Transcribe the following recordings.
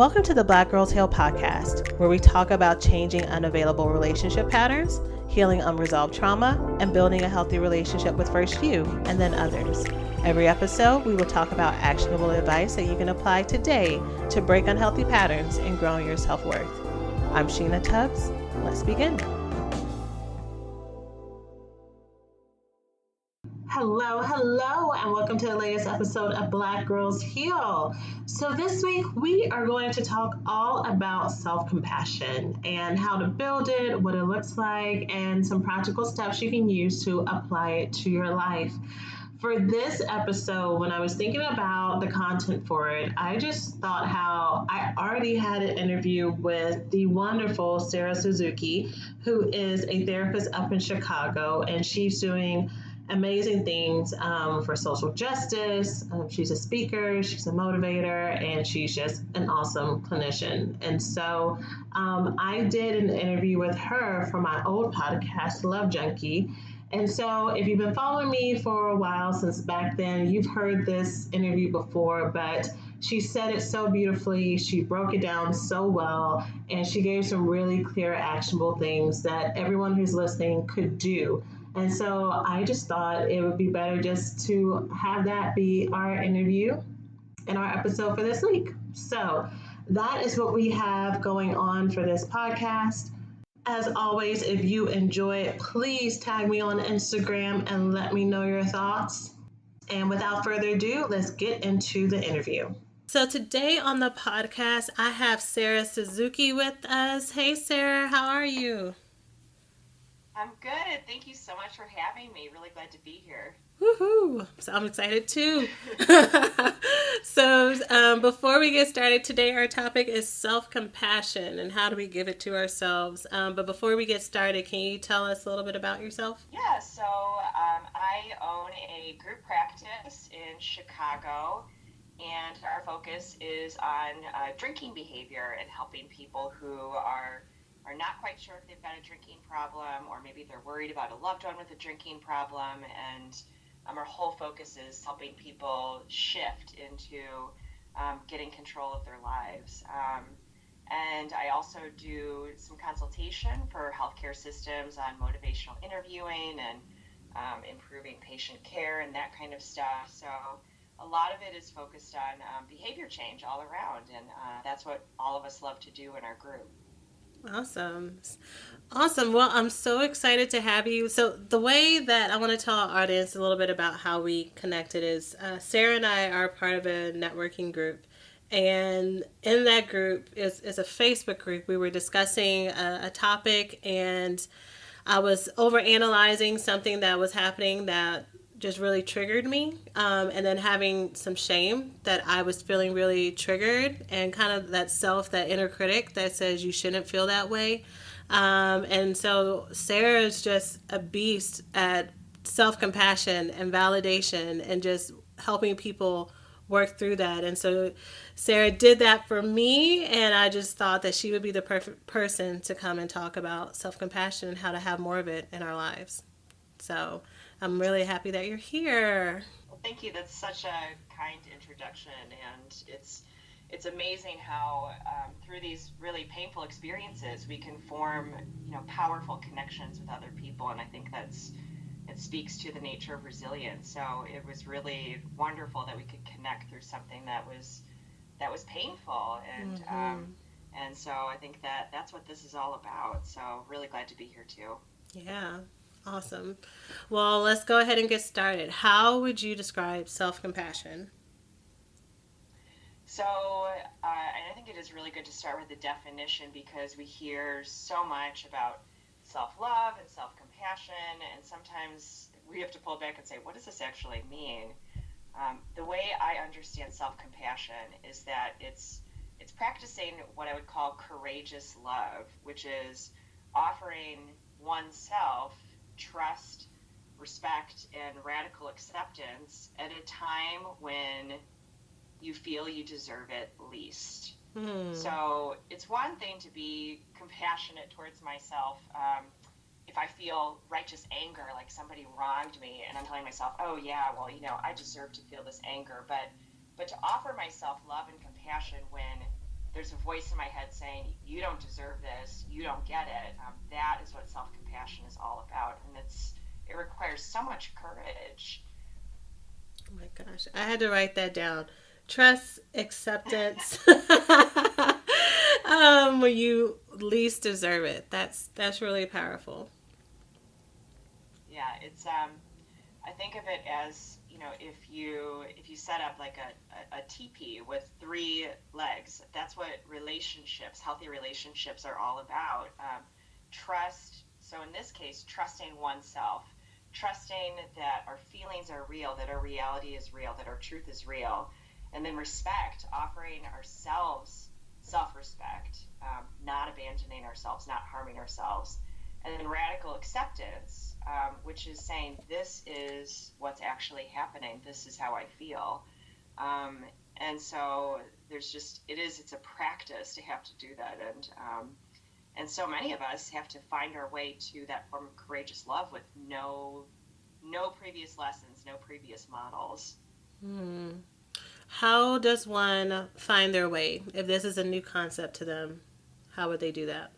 Welcome to the Black Girls Heal podcast, where we talk about changing unavailable relationship patterns, healing unresolved trauma, and building a healthy relationship with first you and then others. Every episode, we will talk about actionable advice that you can apply today to break unhealthy patterns and grow your self-worth. I'm Sheena Tubbs. Let's begin. Hello, and welcome to the latest episode of Black Girls Heal. So this week, we are going to talk all about self-compassion and how to build it, what it looks like, and some practical steps you can use to apply it to your life. For this episode, when I was thinking about the content for it, I just thought how I already had an interview with the wonderful Sarah Suzuki, who is a therapist up in Chicago, and she's doing amazing things for social justice. She's a speaker, she's a motivator, and she's just an awesome clinician. And so I did an interview with her for my old podcast, Love Junkie. And so if you've been following me for a while, since back then, you've heard this interview before, but she said it so beautifully. She broke it down so well, and she gave some really clear, actionable things that everyone who's listening could do. And so I just thought it would be better just to have that be our interview and our episode for this week. So that is what we have going on for this podcast. As always, if you enjoy it, please tag me on Instagram and let me know your thoughts. And without further ado, let's get into the interview. So today on the podcast, I have Sarah Suzuki with us. Hey, Sarah, how are you? I'm good. Thank you so much for having me. Really glad to be here. Woohoo! So I'm excited too. So before we get started today, our topic is self-compassion and how do we give it to ourselves. But before we get started, can you tell us a little bit about yourself? Yeah, so I own a group practice in Chicago, and our focus is on drinking behavior and helping people who are not quite sure if they've got a drinking problem, or maybe they're worried about a loved one with a drinking problem. And our whole focus is helping people shift into getting control of their lives. And I also do some consultation for healthcare systems on motivational interviewing and improving patient care and that kind of stuff. So a lot of it is focused on behavior change all around, and that's what all of us love to do in our group. Awesome. Well, I'm so excited to have you. So the way that I want to tell our audience a little bit about how we connected is Sarah and I are part of a networking group. And in that group is a Facebook group. We were discussing a topic, and I was overanalyzing something that was happening that just really triggered me, and then having some shame that I was feeling really triggered, and kind of that inner critic that says you shouldn't feel that way. And so Sarah is just a beast at self-compassion and validation and just helping people work through that. And so Sarah did that for me, and I just thought that she would be the perfect person to come and talk about self-compassion and how to have more of it in our lives. So I'm really happy that you're here. Well, thank you. That's such a kind introduction, and it's amazing how through these really painful experiences we can form powerful connections with other people, and I think it speaks to the nature of resilience. So it was really wonderful that we could connect through something that was painful, and and so I think that's what this is all about. So really glad to be here too. Yeah. Awesome. Well, let's go ahead and get started. How would you describe self-compassion? So, and I think it is really good to start with the definition, because we hear so much about self-love and self-compassion, and sometimes we have to pull back and say, what does this actually mean? The way I understand self-compassion is that it's practicing what I would call courageous love, which is offering oneself trust, respect, and radical acceptance at a time when you feel you deserve it least. So it's one thing to be compassionate towards myself if I feel righteous anger, like somebody wronged me, and I'm telling myself, oh yeah, well, I deserve to feel this anger. But to offer myself love and compassion when there's a voice in my head saying, you don't deserve this, you don't get it. That is what self-compassion is all about. And it requires so much courage. Oh my gosh, I had to write that down. Trust, acceptance. When you least deserve it. That's really powerful. Yeah, it's I think of it as, if you set up like a teepee with three legs, that's what healthy relationships are all about. Trust. So in this case, trusting oneself, trusting that our feelings are real, that our reality is real, that our truth is real, and then respect, offering ourselves self-respect, not abandoning ourselves, not harming ourselves, and then radical acceptance, which is saying, this is what's actually happening. This is how I feel. And so it's a practice to have to do that. And so many of us have to find our way to that form of courageous love with no previous lessons, no previous models. Hmm. How does one find their way if this is a new concept to them? How would they do that?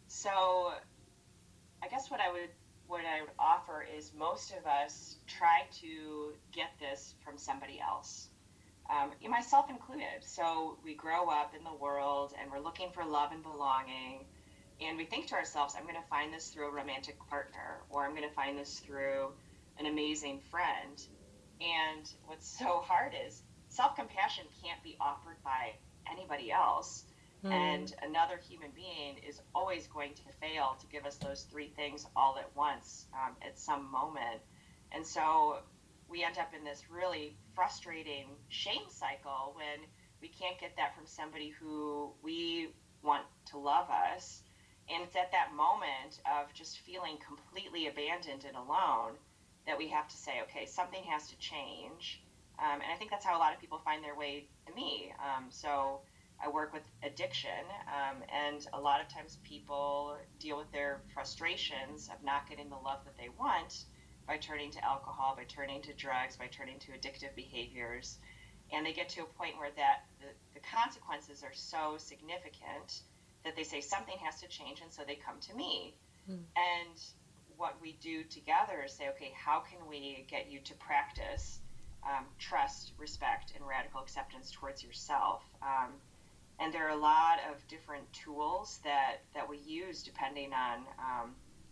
So I guess what I would offer is, most of us try to get this from somebody else, myself included. So we grow up in the world and we're looking for love and belonging, and we think to ourselves, I'm going to find this through a romantic partner, or I'm going to find this through an amazing friend. And what's so hard is, self-compassion can't be offered by anybody else. Hmm. And another human being is always going to fail to give us those three things all at once, at some moment. And so we end up in this really frustrating shame cycle when we can't get that from somebody who we want to love us. And it's at that moment of just feeling completely abandoned and alone that we have to say, okay, something has to change. And I think that's how a lot of people find their way to me. So I work with addiction, and a lot of times people deal with their frustrations of not getting the love that they want by turning to alcohol, by turning to drugs, by turning to addictive behaviors. And they get to a point where the consequences are so significant that they say something has to change, and so they come to me. Hmm. And what we do together is say, okay, how can we get you to practice trust, respect, and radical acceptance towards yourself? And there are a lot of different tools that we use depending on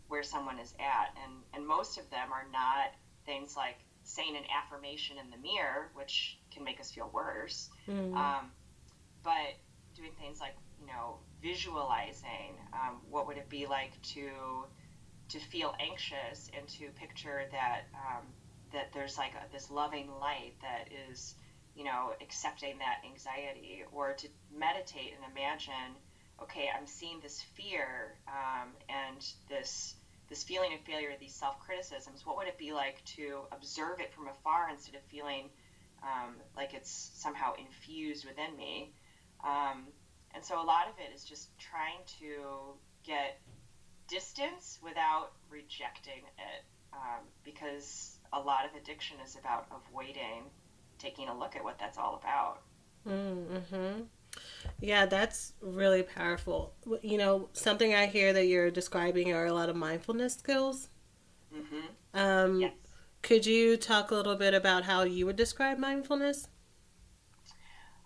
where someone is at. And most of them are not things like saying an affirmation in the mirror, which can make us feel worse. Hmm. Um, but doing things like, visualizing, what would it be like to feel anxious, and to picture that there's like this loving light that is, accepting that anxiety, or to meditate and imagine, okay, I'm seeing this fear, and this feeling of failure, these self-criticisms. What would it be like to observe it from afar instead of feeling like it's somehow infused within me? Um, and so a lot of it is just trying to get distance without rejecting it, because a lot of addiction is about avoiding taking a look at what that's all about. Mm-hmm. Yeah, that's really powerful. Something I hear that you're describing are a lot of mindfulness skills. Mm-hmm. Um, Yes. could you talk a little bit about how you would describe mindfulness?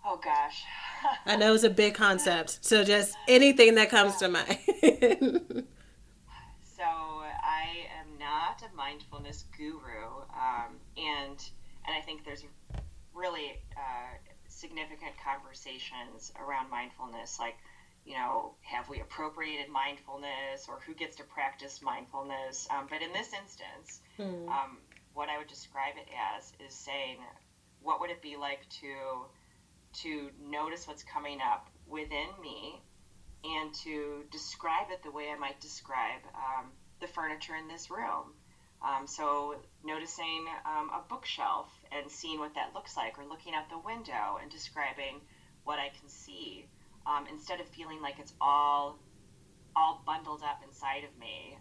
Oh gosh. I know it's a big concept, so just anything that comes to mind. So I am not a mindfulness guru, and I think there's really significant conversations around mindfulness, like, have we appropriated mindfulness, or who gets to practice mindfulness? But in this instance, Hmm. um, what I would describe it as is saying, what would it be like to notice what's coming up within me, and to describe it the way I might describe the furniture in this room. So noticing a bookshelf and seeing what that looks like, or looking out the window and describing what I can see, instead of feeling like it's all bundled up inside of me,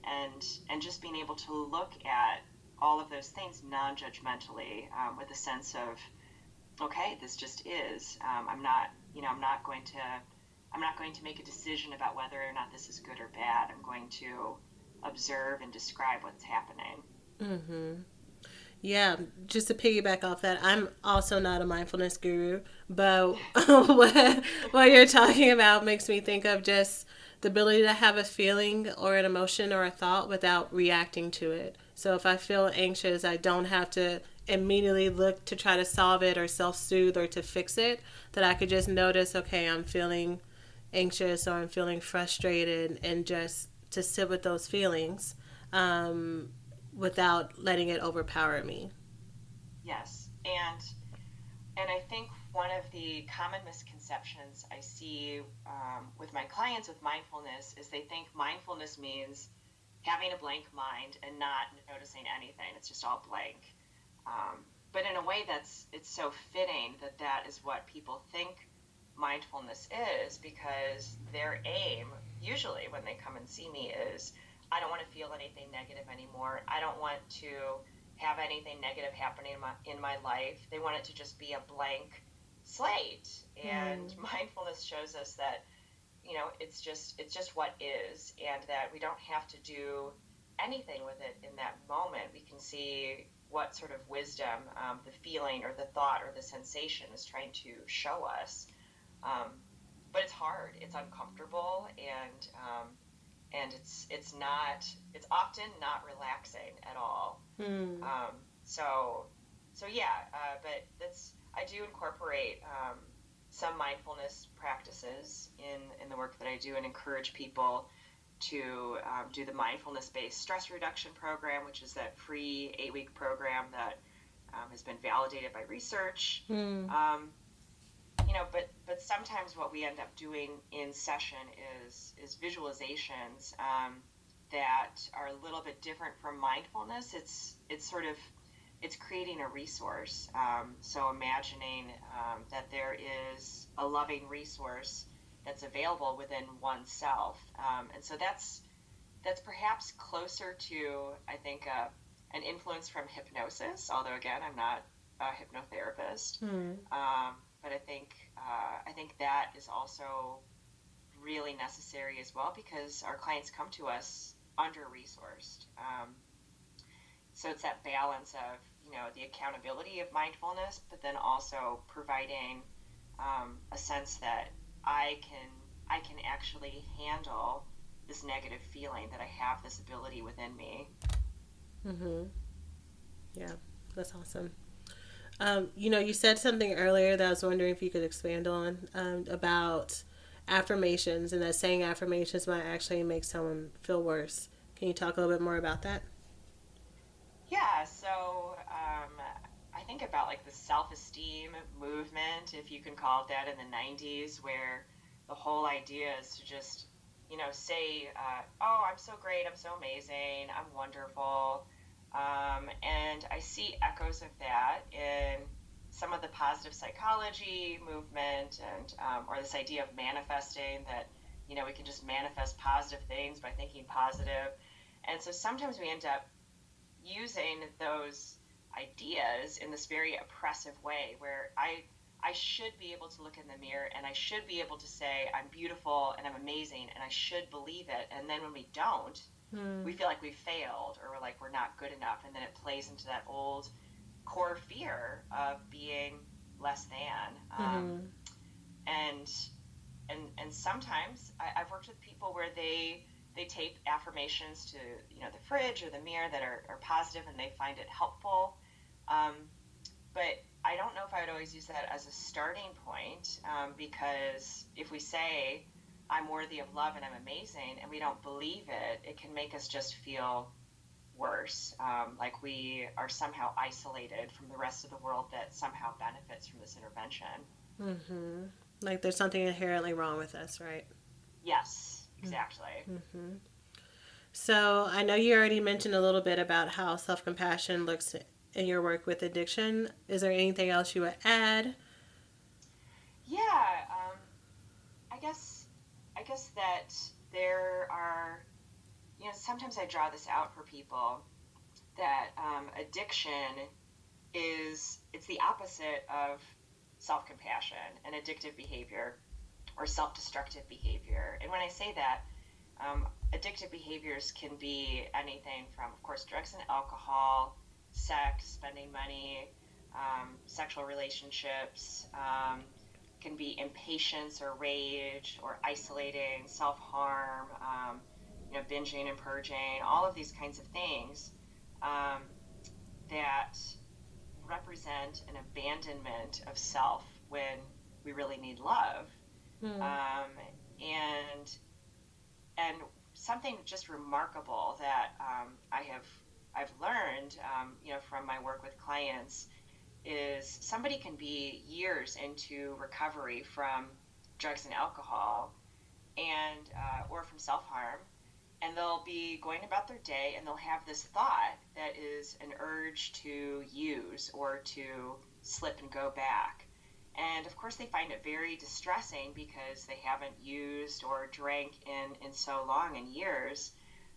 and just being able to look at all of those things non-judgmentally, with a sense of okay, this just is. I'm not, I'm not going to, make a decision about whether or not this is good or bad. I'm going to observe and describe what's happening. Mm-hmm. Yeah, just to piggyback off that, I'm also not a mindfulness guru, but what you're talking about makes me think of just the ability to have a feeling or an emotion or a thought without reacting to it. So if I feel anxious, I don't have to immediately look to try to solve it or self soothe or to fix it. That I could just notice, okay, I'm feeling anxious or I'm feeling frustrated, and just to sit with those feelings. Um, Without letting it overpower me. Yes, and I think one of the common misconceptions I see with my clients with mindfulness is they think mindfulness means having a blank mind and not noticing anything. It's just all blank. But in a way, it's so fitting that that is what people think mindfulness is, because their aim, usually when they come and see me, is I don't want to feel anything negative anymore. I don't want to have anything negative happening in my life. They want it to just be a blank slate. And Mm. mindfulness shows us that it's just what is, and that we don't have to do anything with it in that moment. We can see what sort of wisdom the feeling or the thought or the sensation is trying to show us. um, but it's hard, it's uncomfortable, and it's often not relaxing at all. Mm. So yeah, but that's I do incorporate some mindfulness practices in the work that I do, and encourage people to do the mindfulness based stress reduction program, which is that free 8-week program that has been validated by research. Mm. But sometimes what we end up doing in session is visualizations that are a little bit different from mindfulness. It's creating a resource. So imagining that there is a loving resource that's available within oneself, and so that's perhaps closer to, I think, an influence from hypnosis. Although again, I'm not a hypnotherapist, Mm. but I think that is also really necessary as well, because our clients come to us under resourced. So it's that balance of the accountability of mindfulness, but then also providing a sense that I can actually handle this negative feeling, that I have this ability within me. Mm-hmm. Yeah, that's awesome. You said something earlier that I was wondering if you could expand on, about affirmations, and that saying affirmations might actually make someone feel worse. Can you talk a little bit more about that? Yeah, so I think about like the self-esteem movement, if you can call it that, in the 90s, where the whole idea is to just, say, oh, I'm so great, I'm so amazing, I'm wonderful. And I see echoes of that in some of the positive psychology movement, and or this idea of manifesting, that, we can just manifest positive things by thinking positive. And so sometimes we end up using those ideas in this very oppressive way, where I should be able to look in the mirror and I should be able to say I'm beautiful and I'm amazing and I should believe it. And then when we don't, we Mm. feel like we failed, or like we're not good enough, and then it plays into that old core fear of being less than. Mm-hmm. And and sometimes I've worked with people where they tape affirmations to the fridge or the mirror that are positive, and they find it helpful. Um, but I don't know if I would always use that as a starting point, because if we say I'm worthy of love and I'm amazing, and we don't believe it, it can make us just feel worse, like we are somehow isolated from the rest of the world that somehow benefits from this intervention. Mm-hmm. Like there's something inherently wrong with us, right? Yes, exactly. Mm-hmm. So I know you already mentioned a little bit about how self compassion looks in your work with addiction. Is there anything else you would add? Yeah, I guess I guess that there are, sometimes I draw this out for people, that addiction it's the opposite of self-compassion and addictive behavior or self-destructive behavior. And when I say that, addictive behaviors can be anything from, of course, drugs and alcohol, sex, spending money, sexual relationships, can be impatience or rage or isolating, self-harm, binging and purging, all of these kinds of things that represent an abandonment of self when we really need love. And something just remarkable that I've learned, from my work with clients is somebody can be years into recovery from drugs and alcohol and or from self-harm, and they'll be going about their day and they'll have this thought that is an urge to use or to slip and go back. And of course they find it very distressing because they haven't used or drank in so long, in years.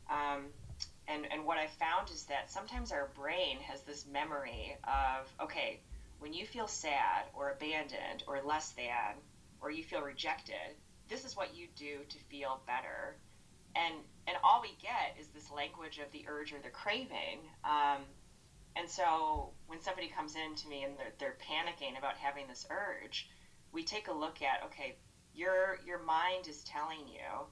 And what I found is that sometimes our brain has this memory of, okay, when you feel sad or abandoned or less than, or you feel rejected, this is what you do to feel better. And all we get is this language of the urge or the craving. And so when somebody comes in to me and they're panicking about having this urge, we take a look at, okay, your mind is telling you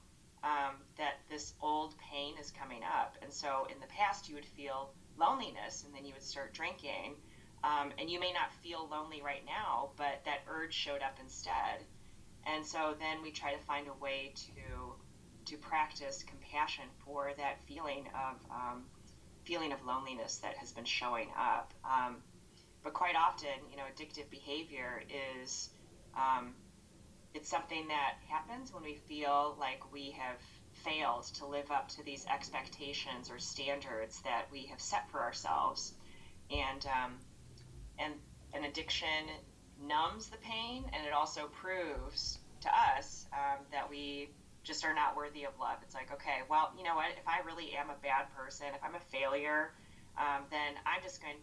that this old pain is coming up. And so in the past you would feel loneliness and then you would start drinking. And you may not feel lonely right now, but that urge showed up instead. And so then we try to find a way to practice compassion for that feeling of loneliness that has been showing up. But quite often, addictive behavior is it's something that happens when we feel like we have failed to live up to these expectations or standards that we have set for ourselves. And an addiction numbs the pain, and it also proves to us that we just are not worthy of love. It's like, okay, well, you know what? If I really am a bad person, if I'm a failure, then I'm just going,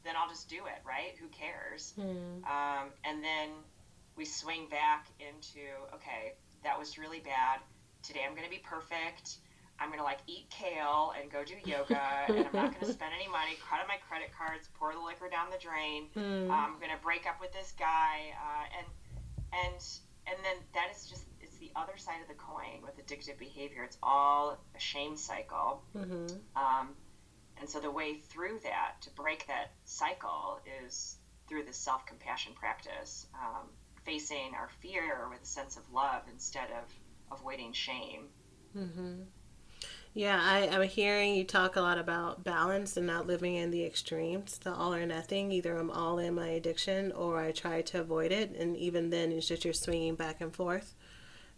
then I'll just do it, right? Who cares? And then we swing back into, okay, that was really bad. Today I'm going to be perfect. I'm going to eat kale and go do yoga, and I'm not going to spend any money, cut on my credit cards, pour the liquor down the drain. I'm going to break up with this guy. And then that is just, it's the other side of the coin with addictive behavior. It's all a shame cycle. And so the way through that, to break that cycle, is through the self-compassion practice, facing our fear with a sense of love instead of avoiding shame. Yeah, I'm hearing you talk a lot about balance and not living in the extremes, the all or nothing. Either I'm all in my addiction or I try to avoid it. And even then, it's just you're swinging back and forth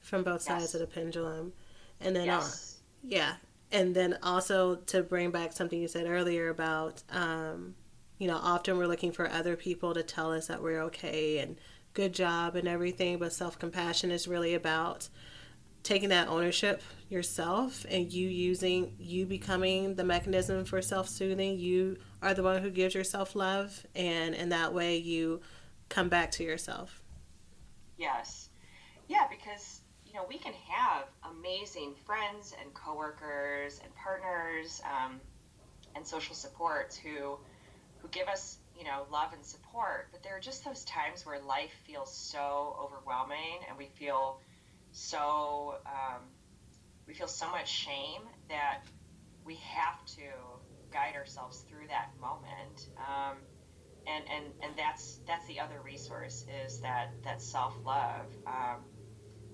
from both sides of the pendulum. And then, yeah. And then also to bring back something you said earlier about, often we're looking for other people to tell us that we're okay and good job and everything. But self-compassion is really about taking that ownership yourself and you becoming the mechanism for self-soothing. You are the one who gives yourself love, and in that way you come back to yourself. Yes. Yeah, because we can have amazing friends and coworkers and partners and social supports who give us love and support, but there are just those times where life feels so overwhelming and we feel so much shame that we have to guide ourselves through that moment. And that's the other resource, is that self-love.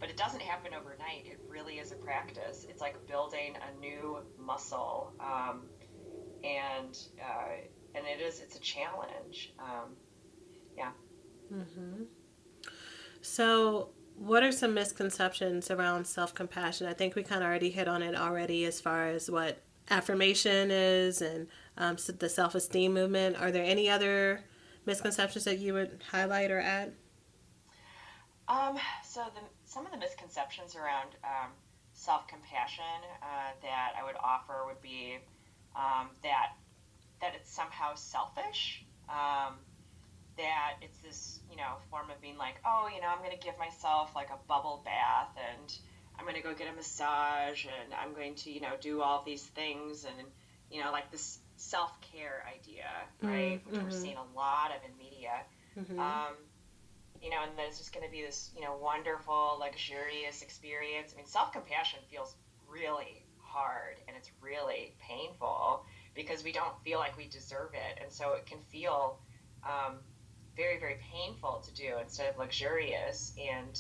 But it doesn't happen overnight. It really is a practice. It's like building a new muscle. And it's a challenge. Yeah. So what are some misconceptions around self-compassion? I think we kind of already hit on it already as far as what affirmation is and the self-esteem movement. Are there any other misconceptions that you would highlight or add? So some of the misconceptions around self-compassion that I would offer would be that it's somehow selfish, that it's this, form of being like, oh, I'm going to give myself like a bubble bath, and I'm going to go get a massage, and I'm going to, do all these things, and, like this self-care idea, right? Which we're seeing a lot of in media. And that it's just going to be this, wonderful, luxurious experience. I mean, self-compassion feels really hard, and it's really painful because we don't feel like we deserve it. And so it can feel very, very painful to do instead of luxurious. And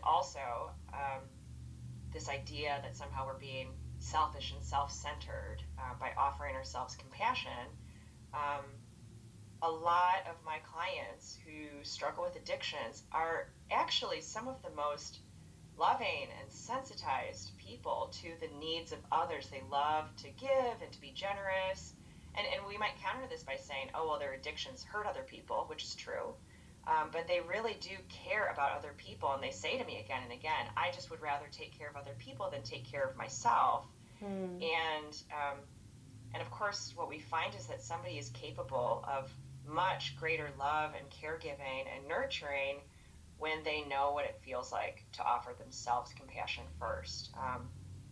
also this idea that somehow we're being selfish and self-centered by offering ourselves compassion. A lot of my clients who struggle with addictions are actually some of the most loving and sensitized people to the needs of others. They love to give and to be generous. And we might counter this by saying, oh, well, their addictions hurt other people, which is true. But they really do care about other people. And they say to me again and again, I just would rather take care of other people than take care of myself. And of course, what we find is that somebody is capable of much greater love and caregiving and nurturing when they know what it feels like to offer themselves compassion first.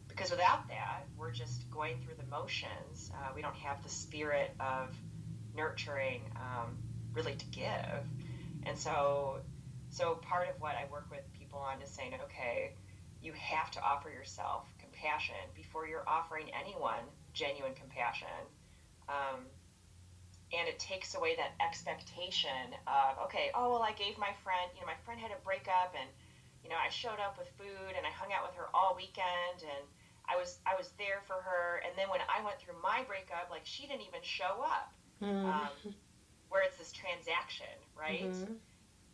Because without that, we're just going through the motions. We don't have the spirit of nurturing really to give. And so part of what I work with people on is saying, okay, you have to offer yourself compassion before you're offering anyone genuine compassion. And it takes away that expectation of, okay, oh, well, I gave my friend, my friend had a breakup, and, I showed up with food, and I hung out with her all weekend, and I was there for her. And then when I went through my breakup, like, she didn't even show up, where it's this transaction, right?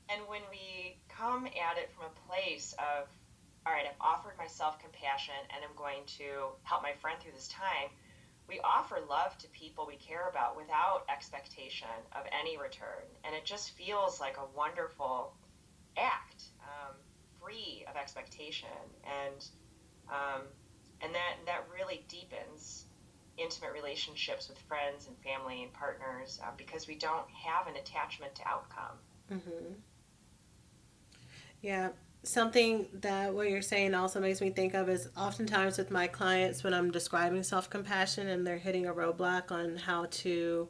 And when we come at it from a place of, all right, I've offered myself compassion, and I'm going to help my friend through this time, we offer love to people we care about without expectation of any return. And it just feels like a wonderful act, free of expectation. And that really deepens intimate relationships with friends and family and partners because we don't have an attachment to outcome. Yeah. Something that what you're saying also makes me think of is oftentimes with my clients when I'm describing self-compassion and they're hitting a roadblock on how to,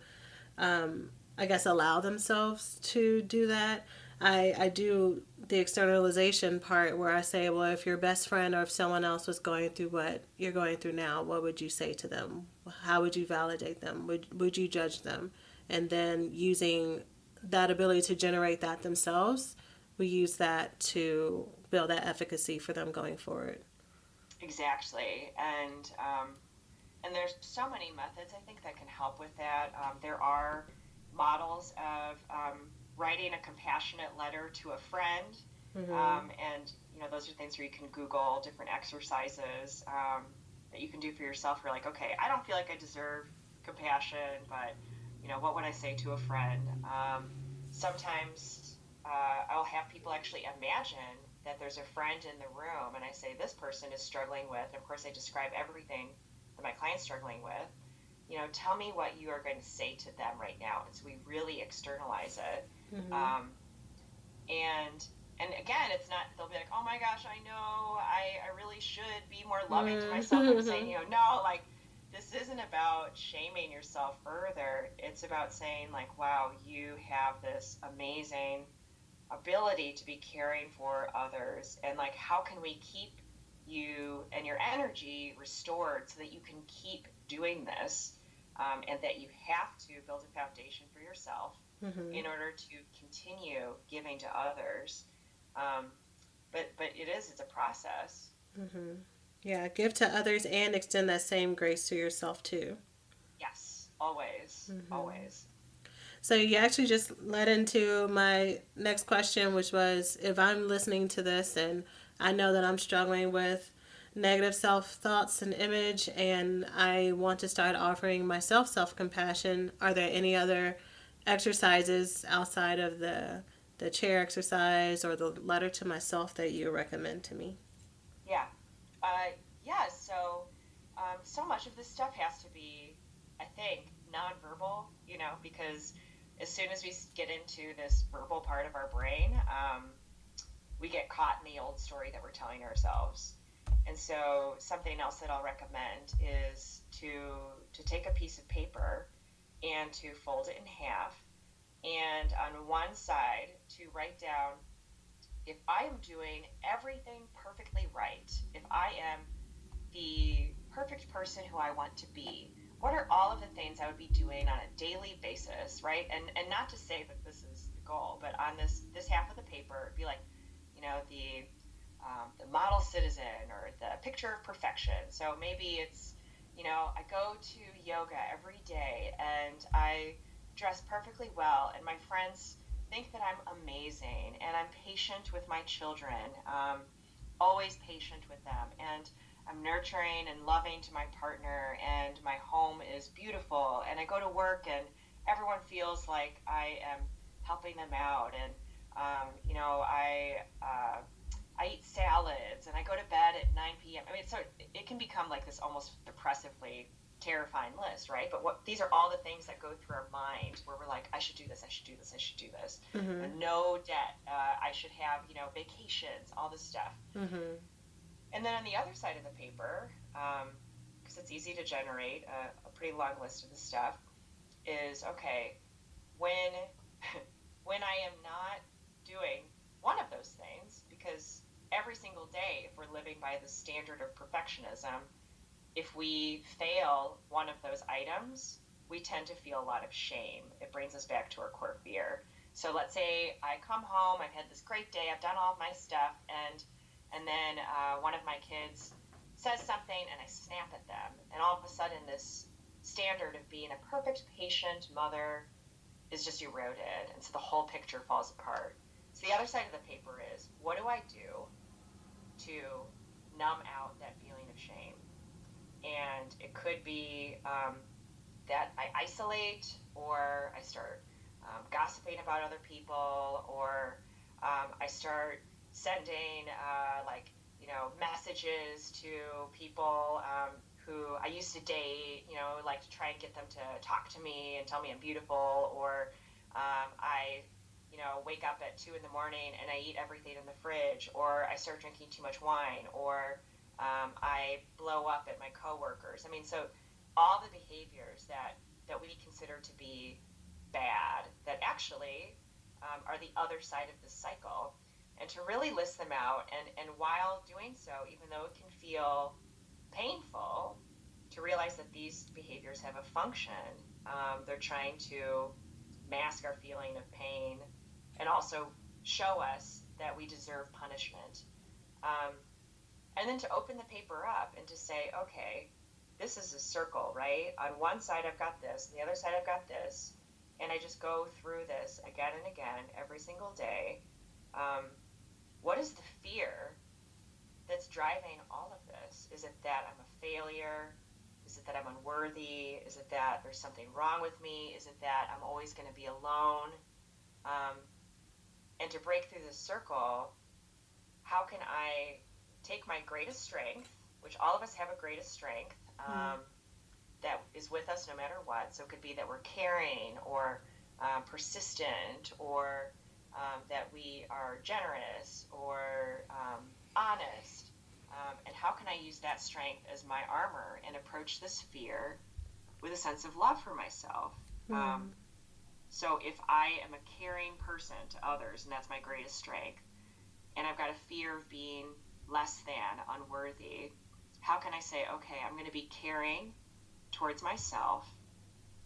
I guess, allow themselves to do that. I do the externalization part where I say, well, if your best friend or if someone else was going through what you're going through now, what would you say to them? How would you validate them? Would you judge them? And then using that ability to generate that themselves, we use that to build that efficacy for them going forward. Exactly. And there's so many methods, I think, that can help with that. There are models of writing a compassionate letter to a friend. And, those are things where you can Google different exercises that you can do for yourself. You're like, okay, I don't feel like I deserve compassion, but, what would I say to a friend? Sometimes I'll have people actually imagine that there's a friend in the room, and I say, this person is struggling with, and of course I describe everything that my client's struggling with. Tell me what you are going to say to them right now. And so we really externalize it. And again, it's not, they'll be like, oh my gosh, I know, I really should be more loving to myself. I'm saying, no, like, this isn't about shaming yourself further. It's about saying, like, wow, you have this amazing ability to be caring for others. And, like, how can we keep you and your energy restored so that you can keep doing this, and that you have to build a foundation for yourself in order to continue giving to others. But it's a process. Yeah, give to others and extend that same grace to yourself too. Yes, always, always. So you actually just led into my next question, which was if I'm listening to this and I know that I'm struggling with negative self thoughts and image and I want to start offering myself self-compassion, are there any other exercises outside of the chair exercise or the letter to myself that you recommend to me? Yeah. So much of this stuff has to be, I think, nonverbal, because as soon as we get into this verbal part of our brain, we get caught in the old story that we're telling ourselves. And so something else that I'll recommend is to take a piece of paper and to fold it in half, and on one side to write down, if I am doing everything perfectly right, if I am the perfect person who I want to be, what are all of the things I would be doing on a daily basis, right? And not to say that this is the goal, but on this half of the paper, it'd be like, the model citizen or the picture of perfection. So maybe it's, I go to yoga every day and I dress perfectly well, and my friends think that I'm amazing, and I'm patient with my children, always patient with them, and I'm nurturing and loving to my partner, and my home is beautiful, and I go to work and everyone feels like I am helping them out, and I eat salads, and I go to bed at 9 p.m. I mean, so it can become like this almost depressively terrifying list, right? But these are all the things that go through our mind where we're like, I should do this, I should do this, I should do this. Mm-hmm. No debt. I should have, vacations, all this stuff. Mm-hmm. And then on the other side of the paper, because it's easy to generate a pretty long list of the stuff, is okay, when when I am not doing one of those things, because every single day, if we're living by the standard of perfectionism, if we fail one of those items, we tend to feel a lot of shame. It brings us back to our core fear. So let's say I come home, I've had this great day, I've done all of my stuff, and then one of my kids says something and I snap at them. And all of a sudden, this standard of being a perfect patient mother is just eroded. And so the whole picture falls apart. So the other side of the paper is, what do I do to numb out that feeling of shame? And it could be that I isolate, or I start gossiping about other people, or I start sending messages to people who I used to date, like to try and get them to talk to me and tell me I'm beautiful, or I wake up at 2 a.m. and I eat everything in the fridge, or I start drinking too much wine, or I blow up at my coworkers. I mean, so all the behaviors that we consider to be bad, that actually are the other side of this cycle, and to really list them out, and while doing so, even though it can feel painful, to realize that these behaviors have a function. They're trying to mask our feeling of pain and also show us that we deserve punishment. And then to open the paper up and to say, okay, this is a circle, right? On one side I've got this, on the other side I've got this, and I just go through this again and again every single day. What is the fear that's driving all of this? Is it that I'm a failure? Is it that I'm unworthy? Is it that there's something wrong with me? Is it that I'm always going to be alone? And to break through this circle, how can I take my greatest strength, which all of us have a greatest strength, that is with us no matter what. So it could be that we're caring, or persistent, or that we are generous, or honest. And how can I use that strength as my armor and approach this fear with a sense of love for myself? So if I am a caring person to others, and that's my greatest strength, and I've got a fear of being less than, unworthy, how can I say, okay, I'm going to be caring towards myself,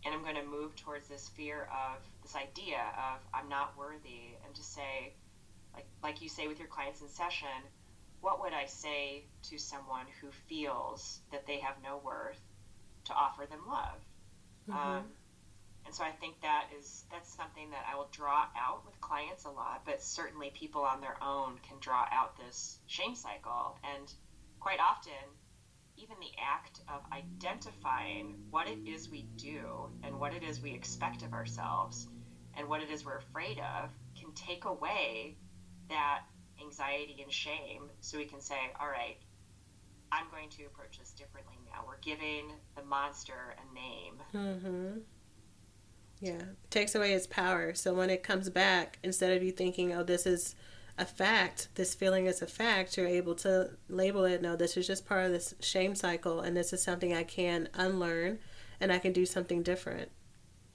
and I'm going to move towards this fear of this idea of I'm not worthy, and to say, like you say with your clients in session, what would I say to someone who feels that they have no worth, to offer them love? And so I think that's something that I will draw out with clients a lot, but certainly people on their own can draw out this shame cycle. And quite often, even the act of identifying what it is we do and what it is we expect of ourselves and what it is we're afraid of can take away that anxiety and shame, so we can say, all right, I'm going to approach this differently now. We're giving the monster a name. Yeah. It takes away its power. So when it comes back, instead of you thinking, oh, this is a fact, this feeling is a fact, you're able to label it, no, this is just part of this shame cycle, and this is something I can unlearn, and I can do something different.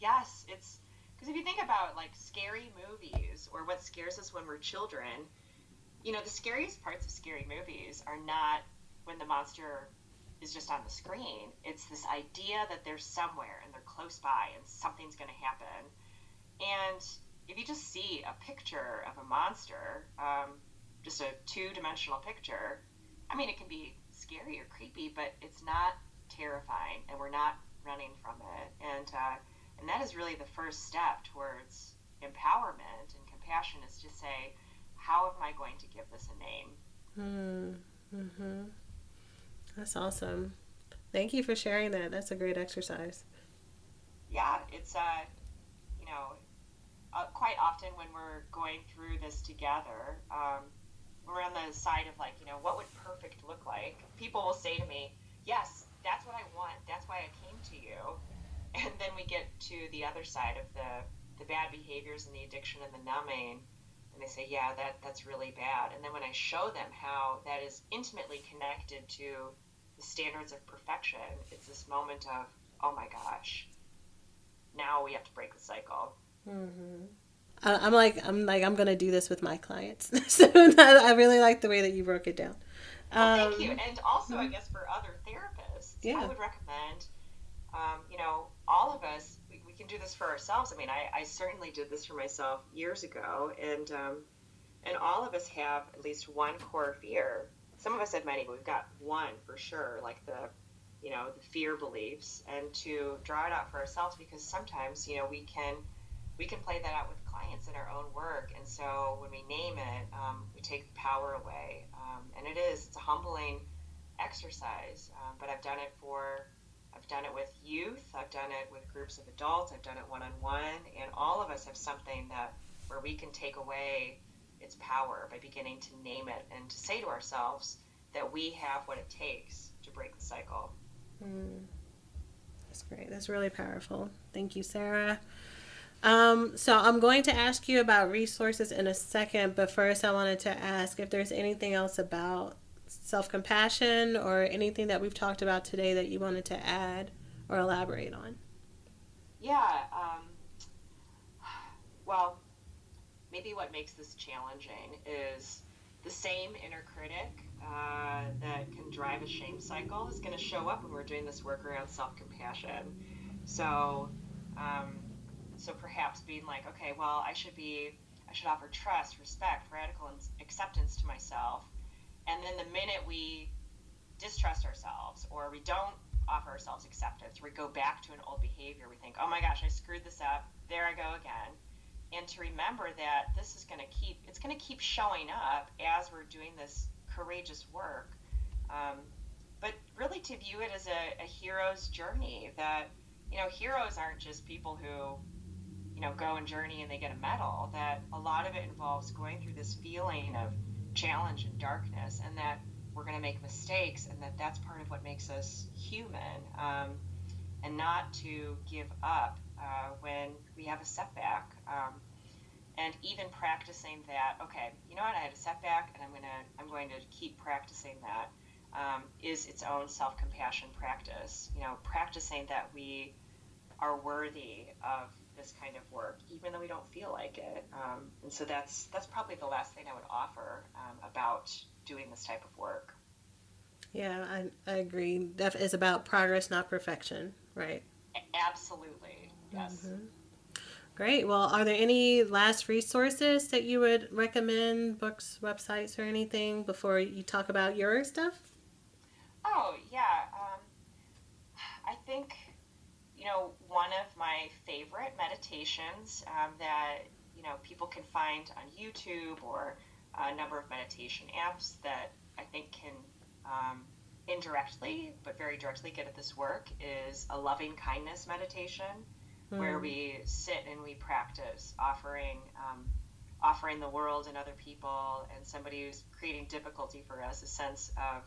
Yes, it's because if you think about like scary movies or what scares us when we're children, the scariest parts of scary movies are not when the monster is just on the screen. It's this idea that they're somewhere and they're close by and something's going to happen. And if you just see a picture of a monster, just a two-dimensional picture, I mean, it can be scary or creepy, but it's not terrifying, and we're not running from it. And that is really the first step towards empowerment and compassion, is to say, how am I going to give this a name? Mm-hmm. That's awesome. Thank you for sharing that. That's a great exercise. Yeah, it's you know, quite often when we're going through this together, we're on the side of like, what would perfect look like? People will say to me, yes, that's what I want. That's why I came to you. And then we get to the other side of the bad behaviors and the addiction and the numbing. And they say, yeah, that's really bad. And then when I show them how that is intimately connected to the standards of perfection, it's this moment of, oh my gosh, now we have to break the cycle. Mm-hmm. I'm gonna do this with my clients. So I really like the way that you broke it down. Well, thank you. Um, And also, I guess for other therapists, I yeah. would recommend, all of us, we can do this for ourselves. I mean, I certainly did this for myself years ago, and all of us have at least one core fear. Some of us have many, but we've got one for sure, like the fear beliefs, and to draw it out for ourselves, because sometimes, we can play that out with clients in our own work. And so when we name it, we take the power away. And it's a humbling exercise. But I've done it with youth, I've done it with groups of adults, I've done it one-on-one, and all of us have something where we can take away its power by beginning to name it and to say to ourselves that we have what it takes to break the cycle. Mm, that's great. That's really powerful. Thank you, Sarah. So I'm going to ask you about resources in a second, but first I wanted to ask if there's anything else about self compassion or anything that we've talked about today that you wanted to add or elaborate on. Yeah. Well, maybe what makes this challenging is the same inner critic that can drive a shame cycle is going to show up when we're doing this work around self-compassion. So, um, so perhaps being like, okay, well, I should offer trust, respect, radical acceptance to myself. And then the minute we distrust ourselves, or we don't offer ourselves acceptance, we go back to an old behavior, we think, oh my gosh, I screwed this up, there I go again. And to remember that this is it's going to keep showing up as we're doing this courageous work. um, but really to view it as a hero's journey, that heroes aren't just people who go and journey and they get a medal, that a lot of it involves going through this feeling of challenge and darkness, and that we're going to make mistakes, and that's part of what makes us human. And not to give up when we have a setback. And even practicing that, okay, you know what, I had a setback, and I'm going to keep practicing that, is its own self-compassion practice. Practicing that we are worthy of this kind of work, even though we don't feel like it. And so that's probably the last thing I would offer about doing this type of work. Yeah, I agree. That is about progress, not perfection, right? Absolutely, yes. Mm-hmm. Great. Well, are there any last resources that you would recommend, books, websites, or anything before you talk about your stuff? Oh, yeah. I think, one of my favorite meditations that, people can find on YouTube, or a number of meditation apps that I think can indirectly, but very directly get at this work, is a loving kindness meditation, where Mm. we sit and we practice offering the world and other people and somebody who's creating difficulty for us a sense of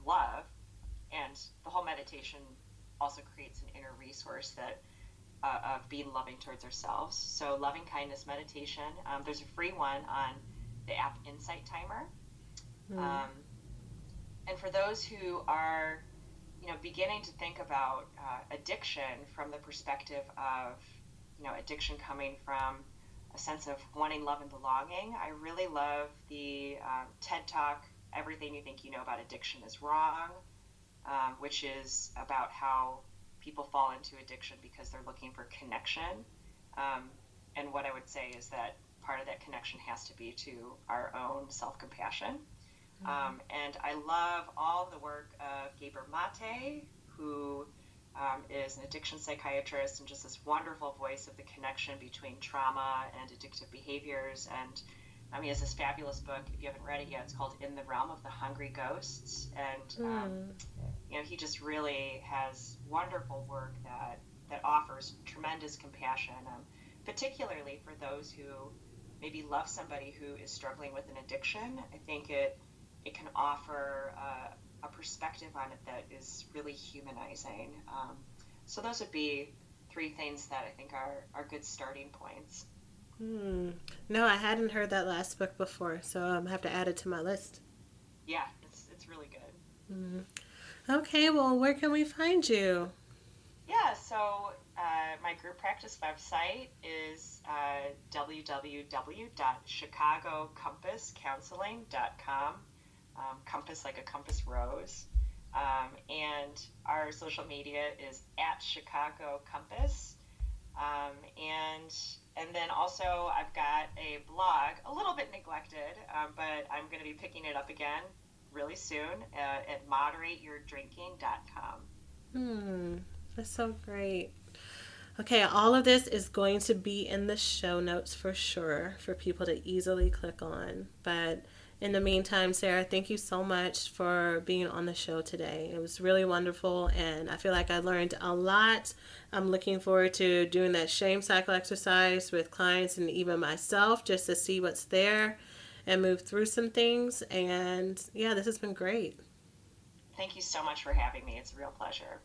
love. And the whole meditation also creates an inner resource that of being loving towards ourselves. So loving kindness meditation. There's a free one on the app Insight Timer. Mm. And for those who are, beginning to think about addiction from the perspective of, addiction coming from a sense of wanting love and belonging, I really love the TED Talk, Everything You Think You Know About Addiction is Wrong, which is about how people fall into addiction because they're looking for connection. And what I would say is that part of that connection has to be to our own self-compassion. And I love all the work of Gabor Mate, who is an addiction psychiatrist and just this wonderful voice of the connection between trauma and addictive behaviors. And he has this fabulous book, if you haven't read it yet, it's called In the Realm of the Hungry Ghosts. And, he just really has wonderful work that offers tremendous compassion, particularly for those who maybe love somebody who is struggling with an addiction. I think it can offer a perspective on it that is really humanizing. So those would be three things that I think are good starting points. No, I hadn't heard that last book before, so I have to add it to my list. Yeah, it's really good. Okay, well, where can we find you? Yeah, so my group practice website is www.chicagocompasscounseling.com. Compass like a compass rose. And our social media is at Chicago Compass. And then also I've got a blog, a little bit neglected, but I'm going to be picking it up again really soon at moderateyourdrinking.com. That's so great. Okay, all of this is going to be in the show notes for sure for people to easily click on. But in the meantime, Sarah, thank you so much for being on the show today. It was really wonderful, and I feel like I learned a lot. I'm looking forward to doing that shame cycle exercise with clients and even myself just to see what's there and move through some things. And yeah, this has been great. Thank you so much for having me. It's a real pleasure.